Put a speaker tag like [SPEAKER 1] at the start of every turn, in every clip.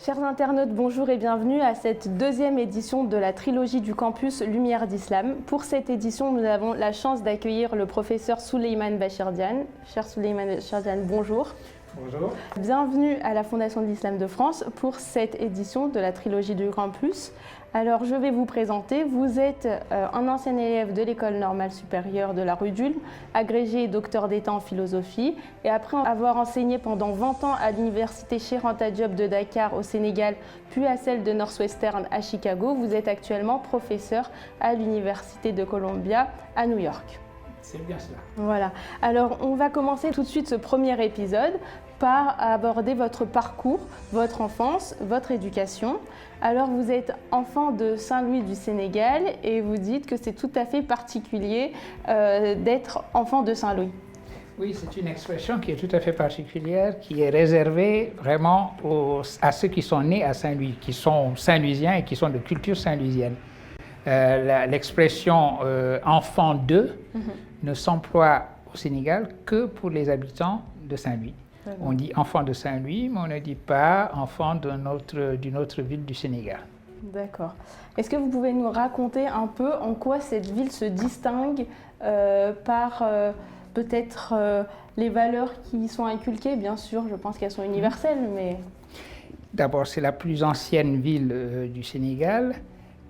[SPEAKER 1] Chers internautes, bonjour et bienvenue à cette deuxième édition de la trilogie du campus Lumière d'Islam. Pour cette édition, nous avons la chance d'accueillir le professeur Souleymane Bachirdiane. Cher Souleymane Bachirdiane, bonjour.
[SPEAKER 2] Bonjour.
[SPEAKER 1] Bienvenue à la Fondation de l'Islam de France pour cette édition de la trilogie du campus. Alors, je vais vous présenter. Vous êtes un ancien élève de l'École normale supérieure de la rue d'Ulm, agrégé et docteur d'État en philosophie. Et après avoir enseigné pendant 20 ans à l'université Cheikh Anta Diop de Dakar au Sénégal, puis à celle de Northwestern à Chicago, vous êtes actuellement professeur à l'Université de Columbia à New York.
[SPEAKER 2] C'est bien cela.
[SPEAKER 1] Voilà. Alors, on va commencer tout de suite ce premier épisode par aborder votre parcours, votre enfance, votre éducation. Alors, vous êtes enfant de Saint-Louis du Sénégal et vous dites que c'est tout à fait particulier d'être enfant de Saint-Louis.
[SPEAKER 2] Oui, c'est une expression qui est tout à fait particulière, qui est réservée vraiment à ceux qui sont nés à Saint-Louis, qui sont Saint-Louisiens et qui sont de culture saint-louisienne. L'expression enfant de ne s'emploie au Sénégal que pour les habitants de Saint-Louis. On dit enfant de Saint-Louis, mais on ne dit pas enfant d'une autre ville du Sénégal.
[SPEAKER 1] D'accord. Est-ce que vous pouvez nous raconter un peu en quoi cette ville se distingue par peut-être les valeurs qui y sont inculquées? Bien sûr, je pense qu'elles sont universelles, mais...
[SPEAKER 2] D'abord, c'est la plus ancienne ville du Sénégal.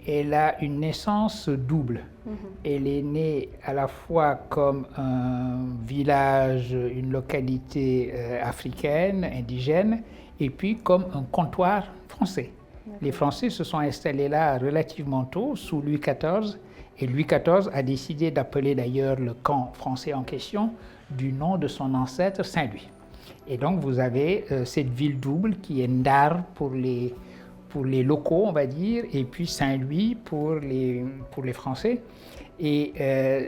[SPEAKER 2] Elle a une naissance double. Elle est née à la fois comme un village, une localité africaine, indigène, et puis comme un comptoir français. Les Français se sont installés là relativement tôt, sous Louis XIV, et Louis XIV a décidé d'appeler d'ailleurs le camp français en question du nom de son ancêtre Saint-Louis. Et donc vous avez cette ville double qui est Ndar pour les locaux, on va dire, et puis Saint-Louis pour les Français. Et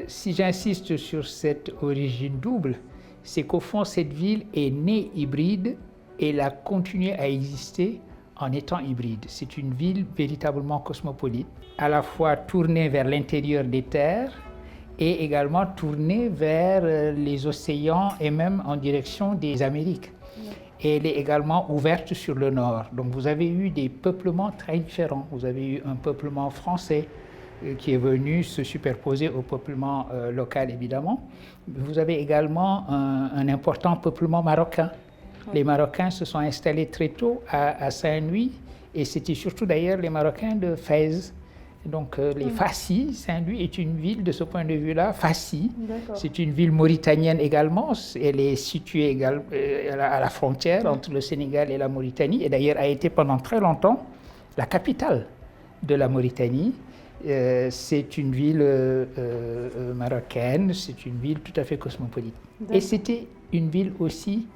[SPEAKER 2] si j'insiste sur cette origine double, c'est qu'au fond, cette ville est née hybride et elle a continué à exister en étant hybride. C'est une ville véritablement cosmopolite, à la fois tournée vers l'intérieur des terres et également tournée vers les océans et même en direction des Amériques. Et elle est également ouverte sur le nord. Donc vous avez eu des peuplements très différents. Vous avez eu un peuplement français qui est venu se superposer au peuplement local, évidemment. Vous avez également un important peuplement marocain. Les Marocains se sont installés très tôt à Saint-Louis, et c'était surtout d'ailleurs les Marocains de Fès. Donc les Fassi, Saint-Louis est une ville de ce point de vue-là, Fassi. C'est une ville mauritanienne également. Elle est située à la frontière entre le Sénégal et la Mauritanie, et d'ailleurs a été pendant très longtemps la capitale de la Mauritanie. C'est une ville marocaine, c'est une ville tout à fait cosmopolite. Et c'était une ville aussi,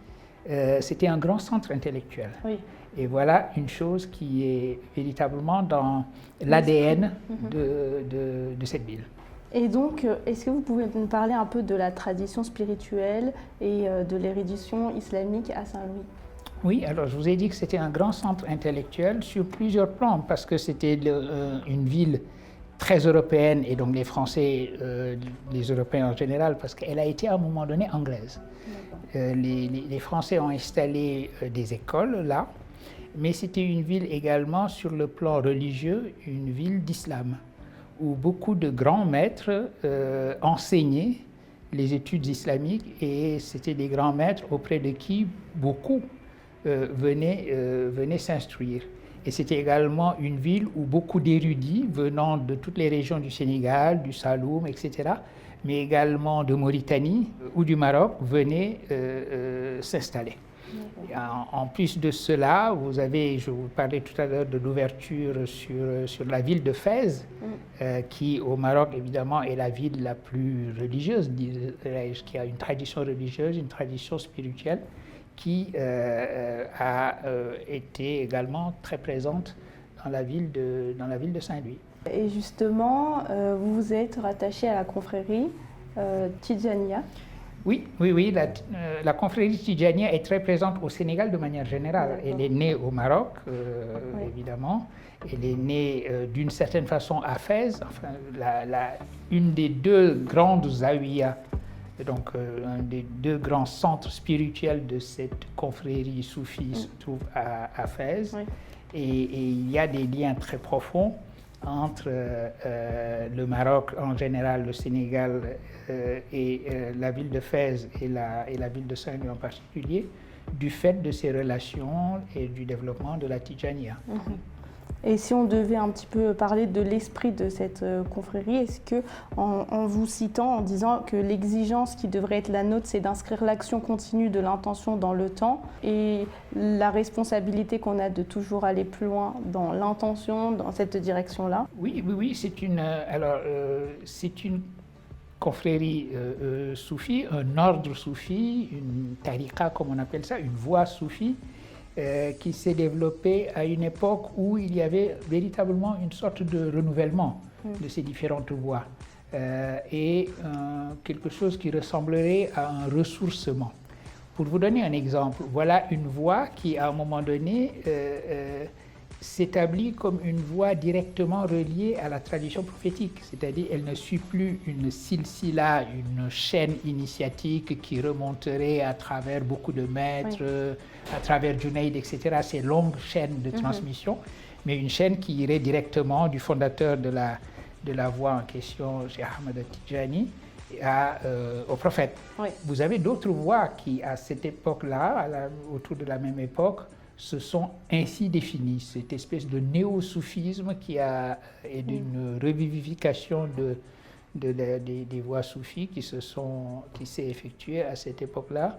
[SPEAKER 2] c'était un grand centre intellectuel. Oui. Et voilà une chose qui est véritablement dans l'ADN de cette ville.
[SPEAKER 1] Et donc, est-ce que vous pouvez nous parler un peu de la tradition spirituelle et de l'érudition islamique à Saint-Louis?
[SPEAKER 2] Oui, alors je vous ai dit que c'était un grand centre intellectuel sur plusieurs plans, parce que c'était une ville très européenne, et donc les Français, les Européens en général, parce qu'elle a été à un moment donné anglaise. Les Français ont installé des écoles là, mais c'était une ville également sur le plan religieux, une ville d'islam, où beaucoup de grands maîtres enseignaient les études islamiques, et c'était des grands maîtres auprès de qui beaucoup venaient s'instruire. Et c'était également une ville où beaucoup d'érudits venant de toutes les régions du Sénégal, du Saloum, etc., mais également de Mauritanie ou du Maroc venaient s'installer. En plus de cela, vous avez, je vous parlais tout à l'heure de l'ouverture sur la ville de Fès, qui au Maroc évidemment est la ville la plus religieuse, qui a une tradition religieuse, une tradition spirituelle, qui a été également très présente dans la ville de Saint-Louis.
[SPEAKER 1] Et justement, vous vous êtes rattaché à la confrérie Tidjania.
[SPEAKER 2] Oui, la confrérie Tidjania est très présente au Sénégal de manière générale. Elle est née au Maroc, évidemment. Elle est née d'une certaine façon à Fès. Enfin, une des deux grandes zawiyas, donc un des deux grands centres spirituels de cette confrérie soufie se trouve à Fès. il y a des liens très profonds entre le Maroc en général, le Sénégal et la ville de Fès et la ville de Saint-Louis en particulier, du fait de ces relations et du développement de la Tidjaniya.
[SPEAKER 1] Et si on devait un petit peu parler de l'esprit de cette confrérie, est-ce que, en vous citant, en disant que l'exigence qui devrait être la nôtre, c'est d'inscrire l'action continue de l'intention dans le temps et la responsabilité qu'on a de toujours aller plus loin dans l'intention, dans cette direction-là?
[SPEAKER 2] Oui, c'est une confrérie soufie, un ordre soufi, une tariqa comme on appelle ça, une voie soufie, qui s'est développée à une époque où il y avait véritablement une sorte de renouvellement de ces différentes voies et quelque chose qui ressemblerait à un ressourcement. Pour vous donner un exemple, voilà une voie qui à un moment donné s'établit comme une voie directement reliée à la tradition prophétique, c'est-à-dire elle ne suit plus une silsila, une chaîne initiatique qui remonterait à travers beaucoup de maîtres, à travers Junayd, etc., ces longues chaînes de transmission, mais une chaîne qui irait directement du fondateur de la voie en question, Cheikh Ahmed Tidjani, au prophète. Vous avez d'autres voies qui, à cette époque-là, autour de la même époque, se sont ainsi définis, cette espèce de néo-soufisme et d'une revivification des voies soufis qui s'est effectuée à cette époque-là,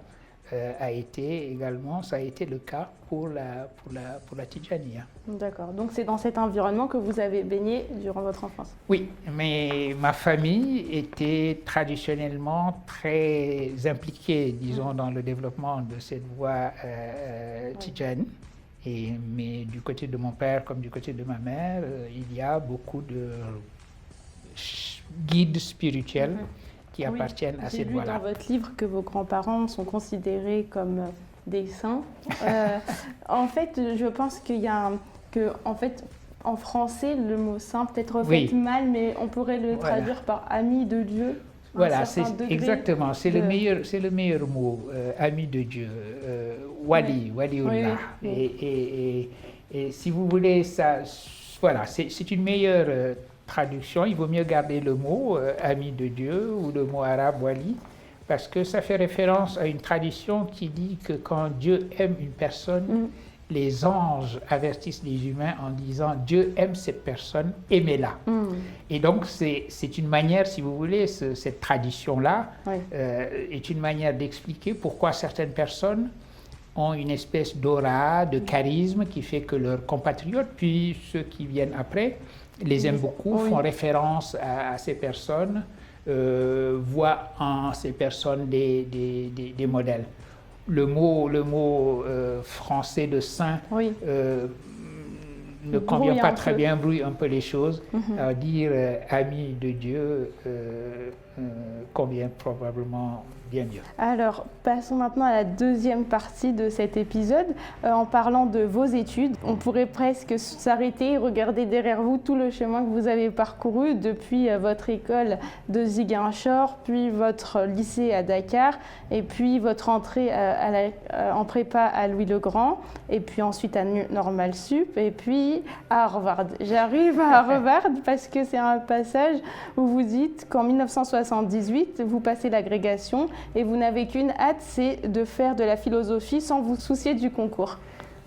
[SPEAKER 2] ça a été le cas pour la Tidjaniya.
[SPEAKER 1] D'accord, donc c'est dans cet environnement que vous avez baigné durant votre enfance? Oui,
[SPEAKER 2] mais ma famille était traditionnellement très impliquée, disons, dans le développement de cette voie tidjane. Mais du côté de mon père comme du côté de ma mère, il y a beaucoup de guides spirituels qui appartiennent à cette voie-là.
[SPEAKER 1] J'ai lu dans votre livre que vos grands-parents sont considérés comme des saints. En fait, je pense en français, le mot saint peut-être reflète mal, mais on pourrait le traduire par ami de Dieu.
[SPEAKER 2] Voilà, exactement, c'est le meilleur mot, ami de Dieu, waliullah. Et si vous voulez, c'est une meilleure traduction, il vaut mieux garder le mot ami de Dieu ou le mot arabe wali, parce que ça fait référence à une tradition qui dit que quand Dieu aime une personne, les anges avertissent les humains en disant Dieu aime cette personne, aimez-la. Et donc c'est une manière, si vous voulez, cette tradition-là est une manière d'expliquer pourquoi certaines personnes ont une espèce d'aura, de charisme qui fait que leurs compatriotes, puis ceux qui viennent après, les aiment beaucoup, font référence à ces personnes, voient en ces personnes des modèles. Le mot français de saint ne convient pas très bien, brouille un peu les choses. Dire ami de Dieu convient probablement bien mieux.
[SPEAKER 1] Alors, passons maintenant à la deuxième partie de cet épisode. En parlant de vos études, on pourrait presque s'arrêter et regarder derrière vous tout le chemin que vous avez parcouru depuis votre école de Ziguinchor, puis votre lycée à Dakar, et puis votre entrée en prépa à Louis-le-Grand, et puis ensuite à Normal Sup, et puis à Harvard. J'arrive à Harvard parce que c'est un passage où vous dites qu'en 1978, vous passez l'agrégation et vous n'avez qu'une hâte, c'est de faire de la philosophie sans vous soucier du concours.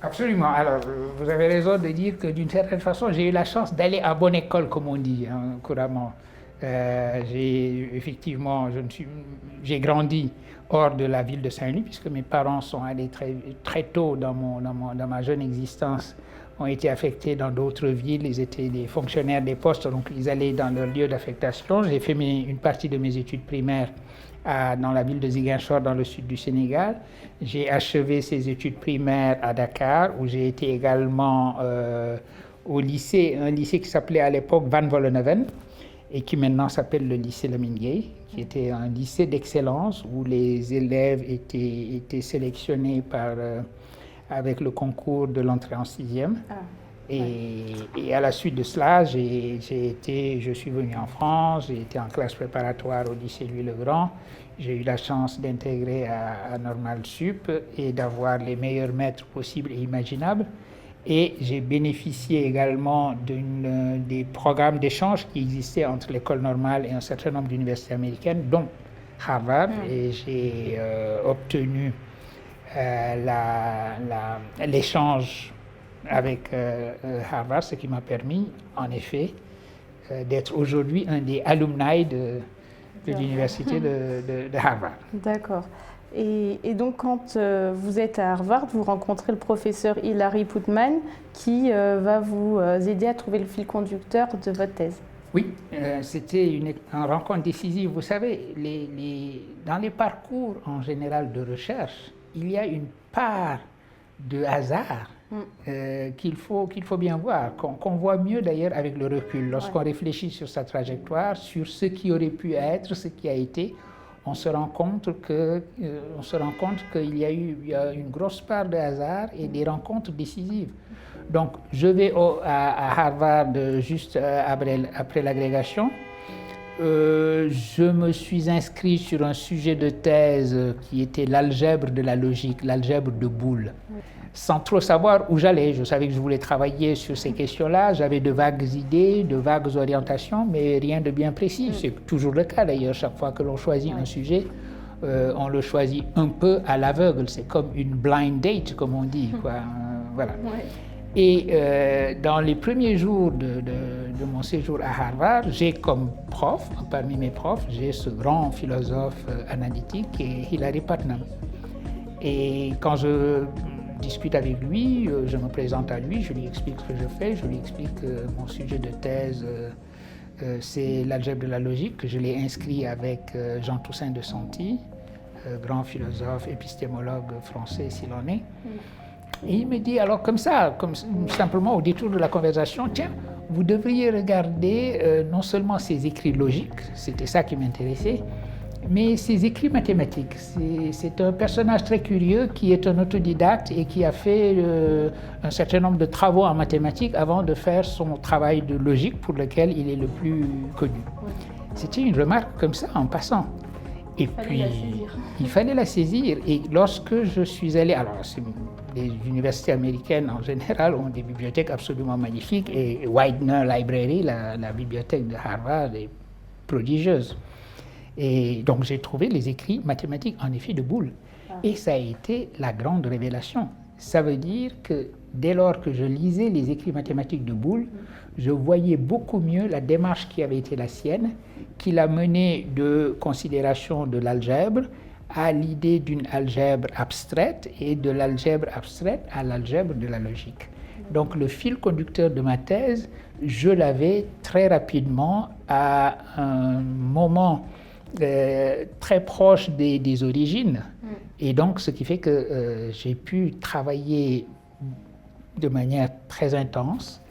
[SPEAKER 2] Absolument. Alors, vous avez raison de dire que d'une certaine façon, j'ai eu la chance d'aller à bonne école, comme on dit couramment. J'ai grandi hors de la ville de Saint-Louis, puisque mes parents sont allés très tôt dans ma jeune existence, ont été affectés dans d'autres villes, ils étaient des fonctionnaires des postes, donc ils allaient dans leur lieu d'affectation. J'ai fait une partie de mes études primaires dans la ville de Ziguinchor, dans le sud du Sénégal. J'ai achevé ces études primaires à Dakar, où j'ai été également au lycée, un lycée qui s'appelait à l'époque Van Vollenhoven, et qui maintenant s'appelle le lycée Lamine Gueye, qui était un lycée d'excellence où les élèves étaient sélectionnés avec le concours de l'entrée en sixième. Et à la suite de cela, je suis venu en France, j'ai été en classe préparatoire au lycée Louis-le-Grand. J'ai eu la chance d'intégrer à Normal Sup et d'avoir les meilleurs maîtres possibles et imaginables. Et j'ai bénéficié également des programmes d'échange qui existaient entre l'école normale et un certain nombre d'universités américaines, dont Harvard. Et j'ai obtenu l'échange avec Harvard, ce qui m'a permis, en effet, d'être aujourd'hui un des alumni de l'université de Harvard.
[SPEAKER 1] D'accord. Et donc, quand vous êtes à Harvard, vous rencontrez le professeur Hilary Putnam qui va vous aider à trouver le fil conducteur de votre thèse.
[SPEAKER 2] Oui, c'était une rencontre décisive. Vous savez, dans les parcours en général de recherche, il y a une part de hasard qu'il faut bien voir, qu'on voit mieux d'ailleurs avec le recul. Lorsqu'on réfléchit sur sa trajectoire, sur ce qui aurait pu être, ce qui a été, on se rend compte qu'il y a une grosse part de hasard et des rencontres décisives. Donc, je vais à Harvard juste après l'agrégation. Je me suis inscrit sur un sujet de thèse qui était l'algèbre de la logique, l'algèbre de Boole, sans trop savoir où j'allais. Je savais que je voulais travailler sur ces questions-là. J'avais de vagues idées, de vagues orientations, mais rien de bien précis. C'est toujours le cas d'ailleurs. Chaque fois que l'on choisit un sujet, on le choisit un peu à l'aveugle. C'est comme une blind date, comme on dit, quoi. Voilà. Et dans les premiers jours de mon séjour à Harvard, j'ai comme prof, parmi mes profs, j'ai ce grand philosophe analytique qui est Hilary Putnam. Et quand je discute avec lui, je me présente à lui, je lui explique ce que je fais, je lui explique que mon sujet de thèse, c'est l'algèbre de la logique, que je l'ai inscrit avec Jean Toussaint de Santi, grand philosophe, épistémologue français s'il en est. Et il me dit alors comme ça, simplement au détour de la conversation, tiens, vous devriez regarder non seulement ses écrits logiques, c'était ça qui m'intéressait, mais ses écrits mathématiques. C'est un personnage très curieux qui est un autodidacte et qui a fait un certain nombre de travaux en mathématiques avant de faire son travail de logique pour lequel il est le plus connu. C'était une remarque comme ça en passant. Et puis, il fallait la saisir. Et lorsque je suis allé, alors les universités américaines en général ont des bibliothèques absolument magnifiques et Widener Library, la bibliothèque de Harvard, est prodigieuse. Et donc j'ai trouvé les écrits mathématiques en effet de Boole. Et ça a été la grande révélation. Ça veut dire que dès lors que je lisais les écrits mathématiques de Boole, je voyais beaucoup mieux la démarche qui avait été la sienne, qui l'a mené de considération de l'algèbre à l'idée d'une algèbre abstraite et de l'algèbre abstraite à l'algèbre de la logique. Donc le fil conducteur de ma thèse, je l'avais très rapidement à un moment très proche des origines. Et donc ce qui fait que j'ai pu travailler de manière très intense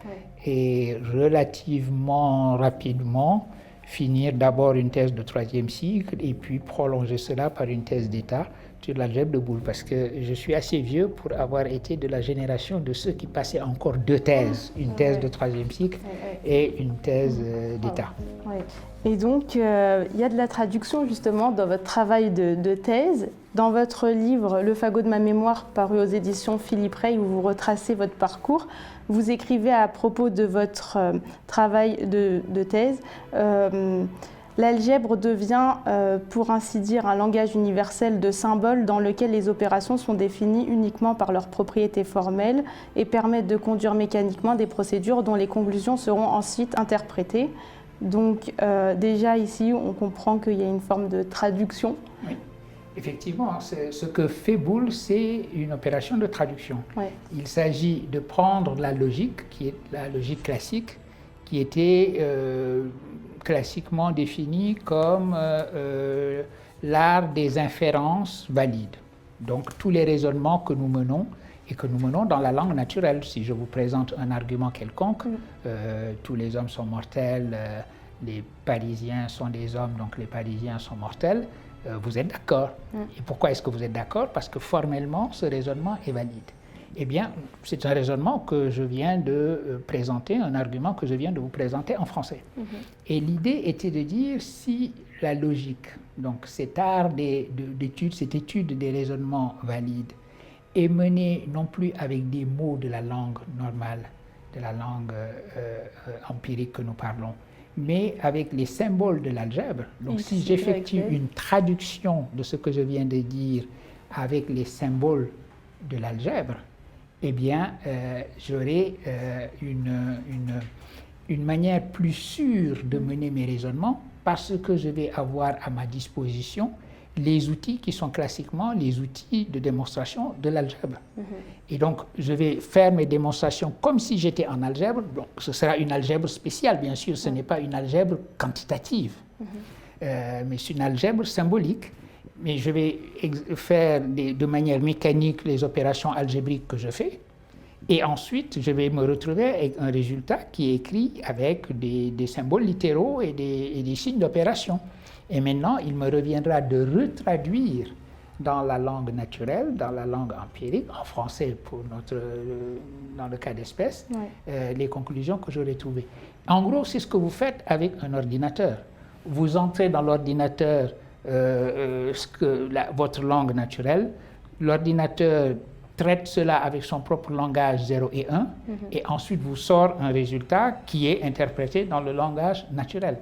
[SPEAKER 2] et relativement rapidement finir d'abord une thèse de 3e cycle et puis prolonger cela par une thèse d'État sur l'algèbre de Boole, parce que je suis assez vieux pour avoir été de la génération de ceux qui passaient encore 2 thèses, une thèse de 3e cycle et une thèse d'État.
[SPEAKER 1] Et donc, il y a de la traduction justement dans votre travail de thèse. Dans votre livre « Le fagot de ma mémoire » paru aux éditions Philippe Rey, où vous retracez votre parcours, vous écrivez à propos de votre travail de thèse l'algèbre devient, pour ainsi dire, un langage universel de symboles dans lequel les opérations sont définies uniquement par leurs propriétés formelles et permettent de conduire mécaniquement des procédures dont les conclusions seront ensuite interprétées. Donc déjà ici, on comprend qu'il y a une forme de traduction.
[SPEAKER 2] Oui. Effectivement, ce que fait Boole, c'est une opération de traduction. Il s'agit de prendre la logique, qui est la logique classique, qui était classiquement définie comme l'art des inférences valides. Donc tous les raisonnements que nous menons et que nous menons dans la langue naturelle. Si je vous présente un argument quelconque, tous les hommes sont mortels, les Parisiens sont des hommes, donc les Parisiens sont mortels, vous êtes d'accord. Et pourquoi est-ce que vous êtes d'accord? Parce que formellement, ce raisonnement est valide. Eh bien, c'est un raisonnement que je viens de présenter, un argument que je viens de vous présenter en français. Et l'idée était de dire si la logique, donc cet art d'étude, cette étude des raisonnements valides, est menée non plus avec des mots de la langue normale, de la langue empirique que nous parlons, mais avec les symboles de l'algèbre. Donc si j'effectue une traduction de ce que je viens de dire avec les symboles de l'algèbre, eh bien, j'aurai une manière plus sûre de mener mes raisonnements parce que je vais avoir à ma disposition les outils qui sont classiquement les outils de démonstration de l'algèbre. Et donc, je vais faire mes démonstrations comme si j'étais en algèbre. Donc, ce sera une algèbre spéciale, bien sûr, ce n'est pas une algèbre quantitative, mais c'est une algèbre symbolique. Mais je vais faire de manière mécanique les opérations algébriques que je fais. Et ensuite, je vais me retrouver avec un résultat qui est écrit avec des symboles littéraux et des signes d'opération. Et maintenant, il me reviendra de retraduire dans la langue naturelle, dans la langue empirique, en français dans le cas d'espèce, les conclusions que j'aurai trouvées. En gros, c'est ce que vous faites avec un ordinateur. Vous entrez dans l'ordinateur votre langue naturelle, l'ordinateur traite cela avec son propre langage 0 et 1, et ensuite vous sort un résultat qui est interprété dans le langage naturel.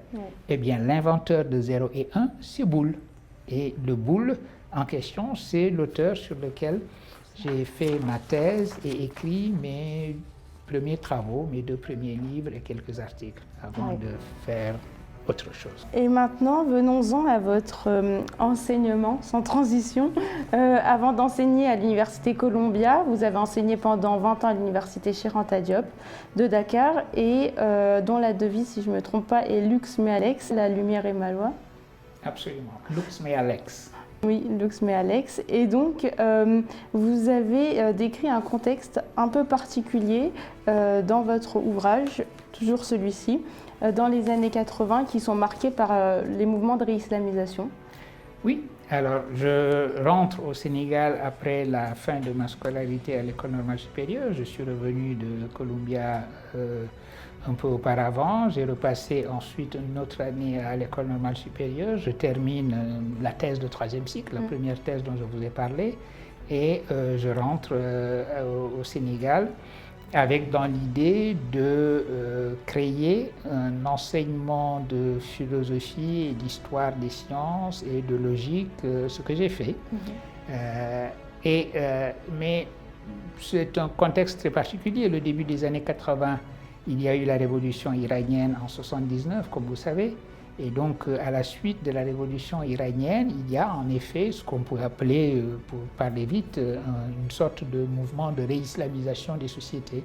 [SPEAKER 2] Eh bien, l'inventeur de 0 et 1, c'est Boole. Et le Boole en question, c'est l'auteur sur lequel j'ai fait ma thèse et écrit mes premiers travaux, mes 2 premiers livres et quelques articles avant de faire autre chose.
[SPEAKER 1] Et maintenant, venons-en à votre enseignement, sans transition. Avant d'enseigner à l'Université Columbia, vous avez enseigné pendant 20 ans à l'Université Cheikh Anta Diop de Dakar, et dont la devise, si je ne me trompe pas, est Lux me Alex, la lumière est ma loi.
[SPEAKER 2] Absolument, Lux me Alex.
[SPEAKER 1] Oui, Lux me Alex. Et donc, vous avez décrit un contexte un peu particulier dans votre ouvrage, toujours celui-ci, dans les années 80, qui sont marqués par les mouvements de réislamisation.
[SPEAKER 2] Oui, alors je rentre au Sénégal après la fin de ma scolarité à l'École normale supérieure. Je suis revenu de Columbia un peu auparavant. J'ai repassé ensuite une autre année à l'École normale supérieure. Je termine la thèse de 3e cycle, la première thèse dont je vous ai parlé, et je rentre au Sénégal avec dans l'idée de créer un enseignement de philosophie et d'histoire des sciences et de logique, ce que j'ai fait. Mais c'est un contexte très particulier. Le début des années 80, il y a eu la révolution iranienne en 1979, comme vous savez. Et donc, à la suite de la révolution iranienne, il y a en effet ce qu'on pourrait appeler, pour parler vite, une sorte de mouvement de réislamisation des sociétés.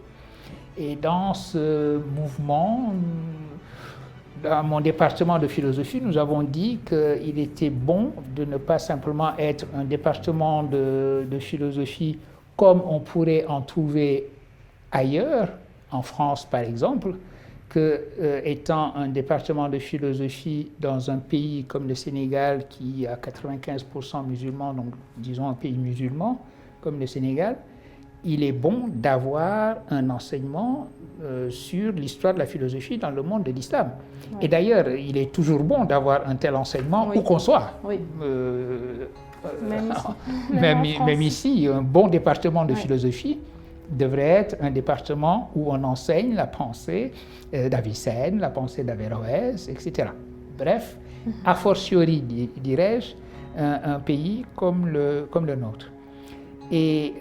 [SPEAKER 2] Et dans ce mouvement, dans mon département de philosophie, nous avons dit qu'il était bon de ne pas simplement être un département de philosophie comme on pourrait en trouver ailleurs, en France par exemple, étant un département de philosophie dans un pays comme le Sénégal qui a 95% musulmans, donc disons un pays musulman comme le Sénégal, il est bon d'avoir un enseignement sur l'histoire de la philosophie dans le monde de l'islam. Et d'ailleurs, il est toujours bon d'avoir un tel enseignement où qu'on soit. Même ici, un bon département de philosophie devrait être un département où on enseigne la pensée d'Avicenne, la pensée d'Averroès, etc. Bref, a fortiori, dirais-je, un pays comme le nôtre. Et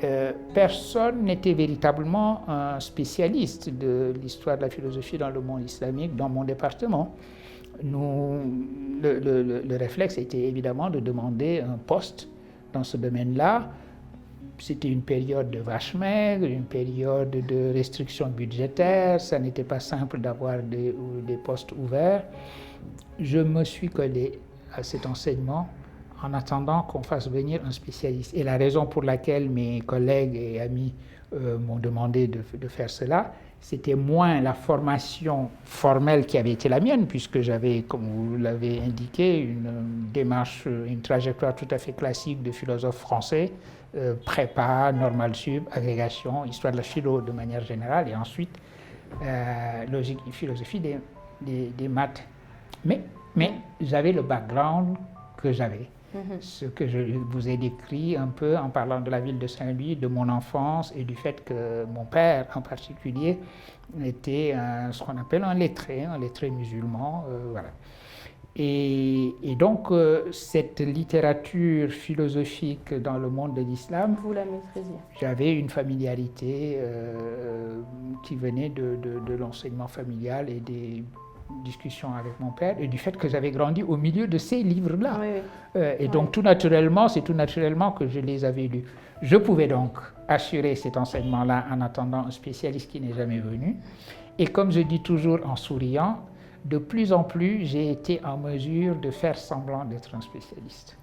[SPEAKER 2] personne n'était véritablement un spécialiste de l'histoire de la philosophie dans le monde islamique dans mon département. Le réflexe était évidemment de demander un poste dans ce domaine-là. C'était une période de vache maigre, une période de restrictions budgétaires, ça n'était pas simple d'avoir des postes ouverts. Je me suis collé à cet enseignement en attendant qu'on fasse venir un spécialiste. Et la raison pour laquelle mes collègues et amis m'ont demandé de faire cela, c'était moins la formation formelle qui avait été la mienne, puisque j'avais, comme vous l'avez indiqué, une démarche, une trajectoire tout à fait classique de philosophe français, prépa, normal sup, agrégation, histoire de la philo de manière générale, et ensuite logique et philosophie des maths. Mais j'avais le background que j'avais. Ce que je vous ai décrit un peu en parlant de la ville de Saint-Louis, de mon enfance et du fait que mon père en particulier était ce qu'on appelle un lettré musulman. Voilà. Et donc, cette littérature philosophique dans le monde de l'islam,
[SPEAKER 1] vous la maîtrisiez.
[SPEAKER 2] J'avais une familiarité qui venait de l'enseignement familial et des discussions avec mon père et du fait que j'avais grandi au milieu de ces livres-là.
[SPEAKER 1] Oui.
[SPEAKER 2] Et donc, c'est tout naturellement que je les avais lus. Je pouvais donc assurer cet enseignement-là en attendant un spécialiste qui n'est jamais venu. Et comme je dis toujours en souriant, de plus en plus, j'ai été en mesure de faire semblant d'être un spécialiste.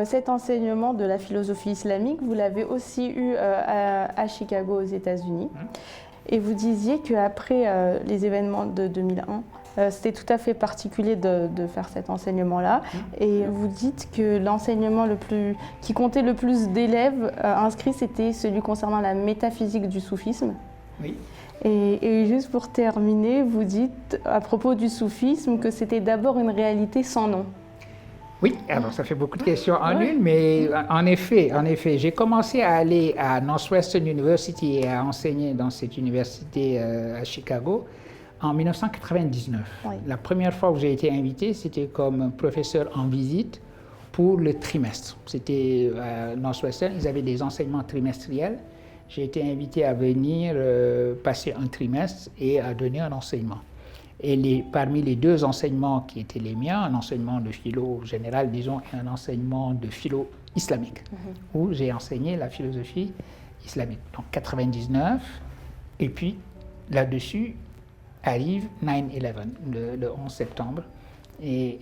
[SPEAKER 1] Cet enseignement de la philosophie islamique, vous l'avez aussi eu à Chicago, aux États-Unis. Et vous disiez qu'après les événements de 2001, c'était tout à fait particulier de faire cet enseignement-là. Et vous dites que l'enseignement qui comptait le plus d'élèves inscrits, c'était celui concernant la métaphysique du soufisme.
[SPEAKER 2] Oui.
[SPEAKER 1] Et juste pour terminer, vous dites à propos du soufisme que c'était d'abord une réalité sans nom.
[SPEAKER 2] Oui, alors ça fait beaucoup de questions en une, mais en effet, j'ai commencé à aller à Northwestern University et à enseigner dans cette université à Chicago en 1999. Oui. La première fois où j'ai été invité, c'était comme professeur en visite pour le trimestre. C'était à Northwestern, ils avaient des enseignements trimestriels. J'ai été invité à venir passer un trimestre et à donner un enseignement. Et parmi les deux enseignements qui étaient les miens, un enseignement de philo général, disons, et un enseignement de philo islamique, où j'ai enseigné la philosophie islamique. Donc 99, et puis là-dessus arrive 9/11, le 11 septembre. Et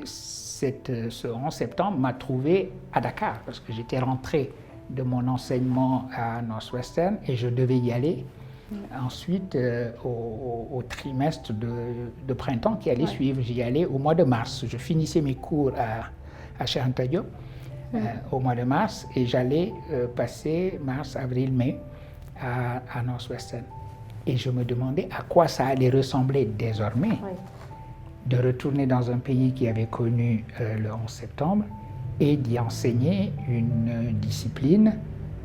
[SPEAKER 2] ce 11 septembre m'a trouvé à Dakar, parce que j'étais rentré de mon enseignement à Northwestern et je devais y aller ensuite au trimestre de printemps qui allait suivre. J'y allais au mois de mars. Je finissais mes cours à Cheikh Anta Diop au mois de mars et j'allais passer mars, avril, mai à Northwestern. Et je me demandais à quoi ça allait ressembler désormais de retourner dans un pays qui avait connu le 11 septembre et d'y enseigner une discipline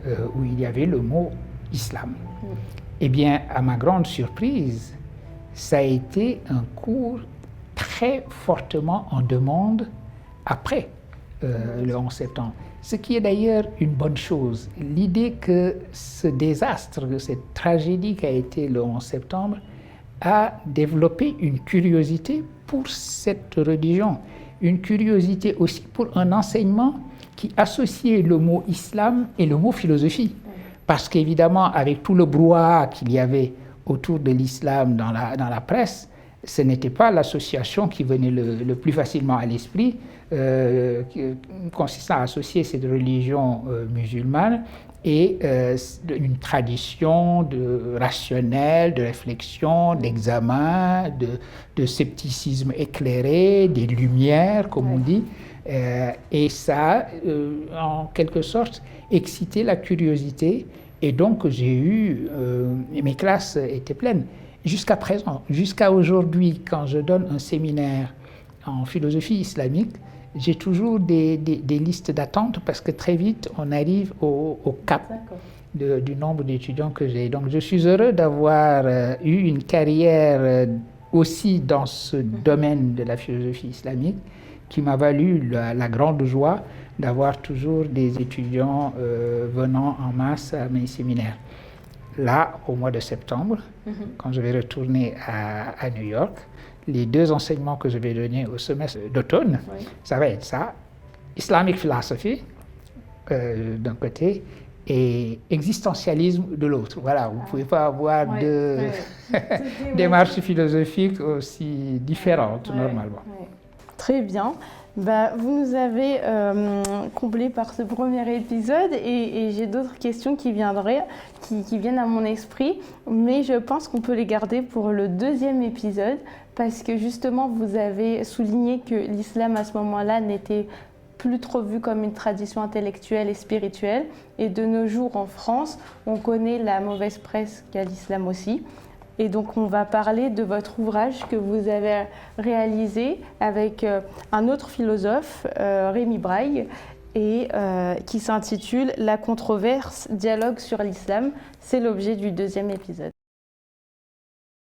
[SPEAKER 2] où il y avait le mot islam. Eh bien, à ma grande surprise, ça a été un cours très fortement en demande après le 11 septembre. Ce qui est d'ailleurs une bonne chose. L'idée que ce désastre, cette tragédie qu'a été le 11 septembre, a développé une curiosité pour cette religion. Une curiosité aussi pour un enseignement qui associait le mot islam et le mot philosophie. Parce qu'évidemment, avec tout le brouhaha qu'il y avait autour de l'islam dans la presse, ce n'était pas l'association qui venait le plus facilement à l'esprit, consistant à associer cette religion musulmane et une tradition rationnelle, de réflexion, d'examen, de scepticisme éclairé, des lumières, comme on dit. Et ça a, en quelque sorte, excité la curiosité. Et donc, mes classes étaient pleines. Jusqu'à présent, jusqu'à aujourd'hui, quand je donne un séminaire en philosophie islamique, j'ai toujours des listes d'attente parce que très vite, on arrive au cap du nombre d'étudiants que j'ai. Donc, je suis heureux d'avoir eu une carrière aussi dans ce domaine de la philosophie islamique qui m'a valu la grande joie d'avoir toujours des étudiants venant en masse à mes séminaires. Là, au mois de septembre, quand je vais retourner à New York, les deux enseignements que je vais donner au semestre d'automne, ça va être ça, Islamic Philosophy d'un côté et existentialisme de l'autre. Voilà, vous ne pouvez pas avoir deux démarches philosophiques aussi différentes normalement.
[SPEAKER 1] Très bien. Vous nous avez comblé par ce premier épisode et j'ai d'autres questions qui viennent à mon esprit, mais je pense qu'on peut les garder pour le deuxième épisode parce que justement vous avez souligné que l'islam à ce moment-là n'était plus trop vu comme une tradition intellectuelle et spirituelle et de nos jours en France, on connaît la mauvaise presse qu'a l'islam aussi. Et donc on va parler de votre ouvrage que vous avez réalisé avec un autre philosophe, Rémi Braille, et qui s'intitule « La controverse, dialogue sur l'islam ». C'est l'objet du deuxième épisode.